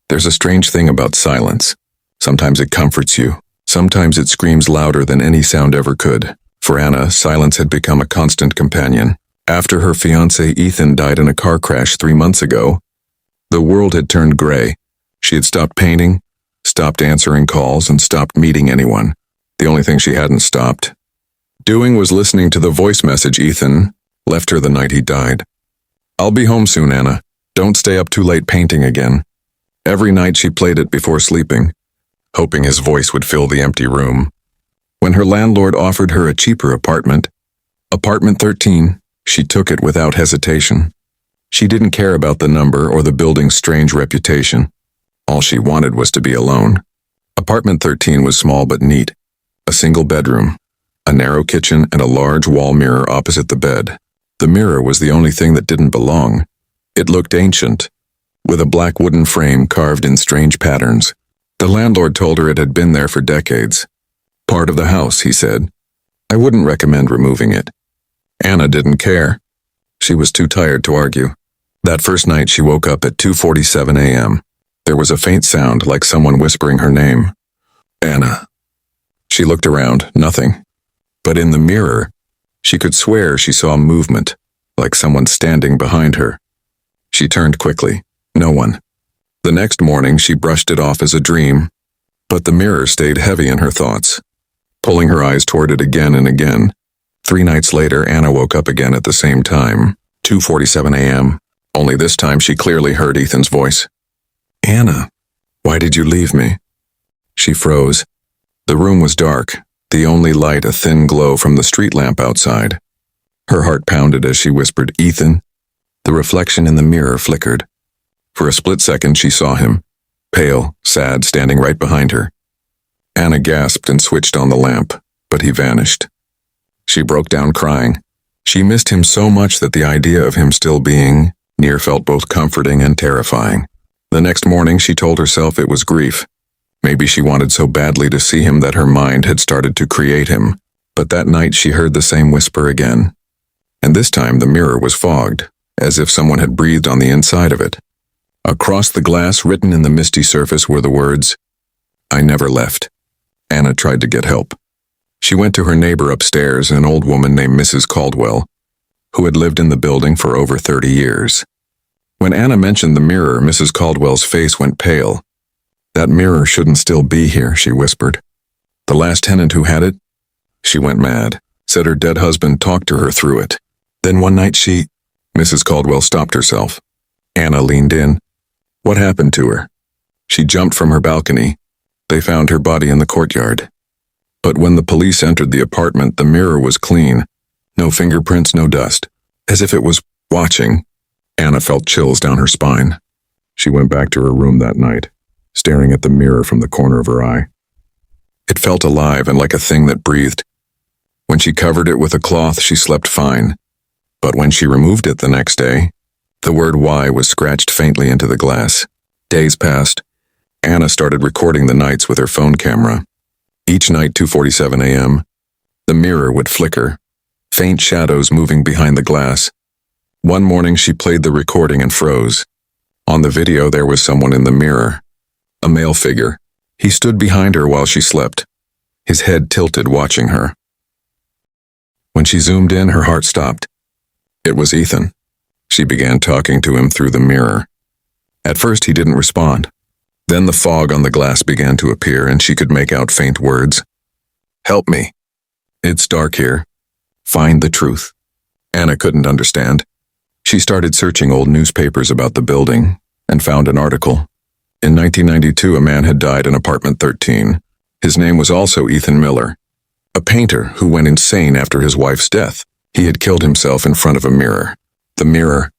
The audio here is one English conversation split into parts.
There's a strange thing about silence. Sometimes it comforts you. Sometimes it screams louder than any sound ever could. For Anna, silence had become a constant companion. After her fiancé Ethan died in a car crash 3 months ago, the world had turned gray. She had stopped painting, stopped answering calls, and stopped meeting anyone. The only thing she hadn't stopped doing was listening to the voice message Ethan left her the night he died. "I'll be home soon, Anna. Don't stay up too late painting again." Every night she played it before sleeping, hoping his voice would fill the empty room. When her landlord offered her a cheaper apartment, apartment 13, she took it without hesitation. She didn't care about the number or the building's strange reputation. All she wanted was to be alone. Apartment 13 was small but neat. A single bedroom, a narrow kitchen, and a large wall mirror opposite the bed. The mirror was the only thing that didn't belong. It looked ancient, with a black wooden frame carved in strange patterns. The landlord told her it had been there for decades. "Part of the house," he said. "I wouldn't recommend removing it." Anna didn't care. She was too tired to argue. That first night she woke up at 2:47 a.m. There was a faint sound like someone whispering her name. "Anna." She looked around, nothing. But in the mirror, she could swear she saw movement, like someone standing behind her. She turned quickly. No one. The next morning she brushed it off as a dream, but the mirror stayed heavy in her thoughts, pulling her eyes toward it again and again. 3 nights later, Anna woke up again at the same time, 2:47 a.m. Only this time she clearly heard Ethan's voice. "Anna, why did you leave me?" She froze. The room was dark, the only light a thin glow from the street lamp outside. Her heart pounded as she whispered, "Ethan." The reflection in the mirror flickered. For a split second she saw him, pale, sad, standing right behind her. Anna gasped and switched on the lamp, but he vanished. She broke down crying. She missed him so much that the idea of him still being near felt both comforting and terrifying. The next morning she told herself it was grief. Maybe she wanted so badly to see him that her mind had started to create him. But that night she heard the same whisper again. And this time the mirror was fogged, as if someone had breathed on the inside of it. Across the glass, written in the misty surface, were the words, "I never left." Anna tried to get help. She went to her neighbor upstairs, an old woman named Mrs. Caldwell, who had lived in the building for over 30 years. When Anna mentioned the mirror, Mrs. Caldwell's face went pale. "That mirror shouldn't still be here," she whispered. "The last tenant who had it?" She went mad, said her dead husband talked to her through it. Then one night Mrs. Caldwell stopped herself. Anna leaned in. What happened to her? She jumped from her balcony. They found her body in the courtyard. But when the police entered the apartment, the mirror was clean. No fingerprints, no dust. As if it was watching. Anna felt chills down her spine. She went back to her room that night, staring at the mirror from the corner of her eye. It felt alive and like a thing that breathed. When she covered it with a cloth, she slept fine. But when she removed it the next day, the word "why" was scratched faintly into the glass. Days passed. Anna started recording the nights with her phone camera. Each night, 2:47 a.m., the mirror would flicker, faint shadows moving behind the glass. One morning she played the recording and froze. On the video there was someone in the mirror, a male figure. He stood behind her while she slept, his head tilted watching her. When she zoomed in, her heart stopped. It was Ethan. She began talking to him through the mirror. At first he didn't respond. Then the fog on the glass began to appear and she could make out faint words. "Help me. It's dark here. Find the truth." Anna couldn't understand. She started searching old newspapers about the building and found an article. In 1992, a man had died in apartment 13. His name was also Ethan Miller, a painter who went insane after his wife's death. He had killed himself in front of a mirror. The mirror.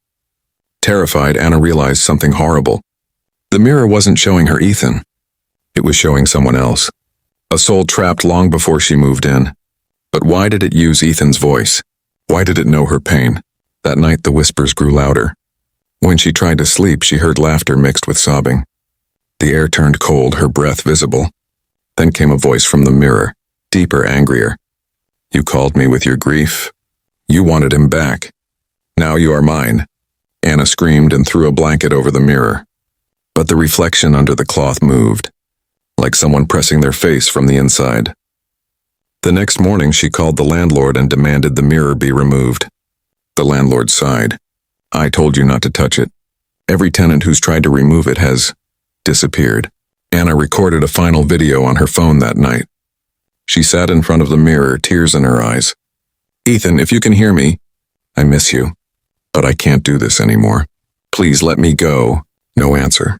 Terrified, Anna realized something horrible. The mirror wasn't showing her Ethan. It was showing someone else. A soul trapped long before she moved in. But why did it use Ethan's voice? Why did it know her pain? That night the whispers grew louder. When she tried to sleep, she heard laughter mixed with sobbing. The air turned cold, her breath visible. Then came a voice from the mirror, deeper, angrier. "You called me with your grief. You wanted him back. Now you are mine." Anna screamed and threw a blanket over the mirror. but the reflection under the cloth moved, like someone pressing their face from the inside. The next morning she called the landlord and demanded the mirror be removed. The landlord sighed. "I told you not to touch it. Every tenant who's tried to remove it has disappeared." Anna recorded a final video on her phone that night. She sat in front of the mirror, tears in her eyes. "Ethan, if you can hear me, I miss you, but I can't do this anymore. Please let me go." No answer.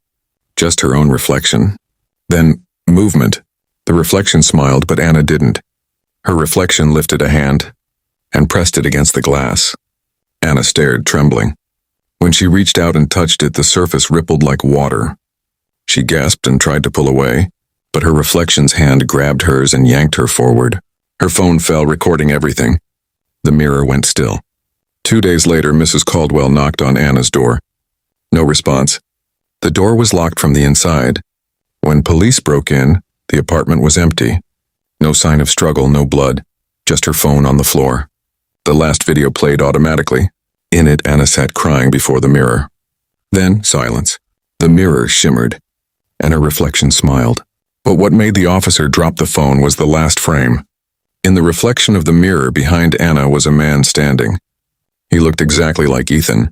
Just her own reflection. Then, movement. The reflection smiled, but Anna didn't. Her reflection lifted a hand and pressed it against the glass. Anna stared, trembling. When she reached out and touched it, the surface rippled like water. She gasped and tried to pull away, but her reflection's hand grabbed hers and yanked her forward. Her phone fell, recording everything. The mirror went still. 2 days later, Mrs. Caldwell knocked on Anna's door. No response. The door was locked from the inside. When police broke in, the apartment was empty. No sign of struggle, no blood, just her phone on the floor. The last video played automatically. In it, Anna sat crying before the mirror. Then, silence. The mirror shimmered, and her reflection smiled. But what made the officer drop the phone was the last frame. In the reflection of the mirror behind Anna was a man standing. He looked exactly like Ethan,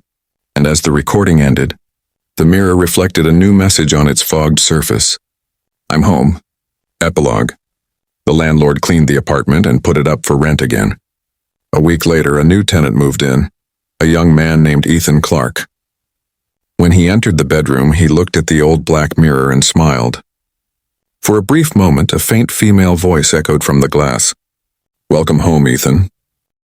and as the recording ended, the mirror reflected a new message on its fogged surface. "I'm home." Epilogue. The landlord cleaned the apartment and put it up for rent again. A week later, a new tenant moved in, a young man named Ethan Clark. When he entered the bedroom, he looked at the old black mirror and smiled. For a brief moment, a faint female voice echoed from the glass. "Welcome home, Ethan."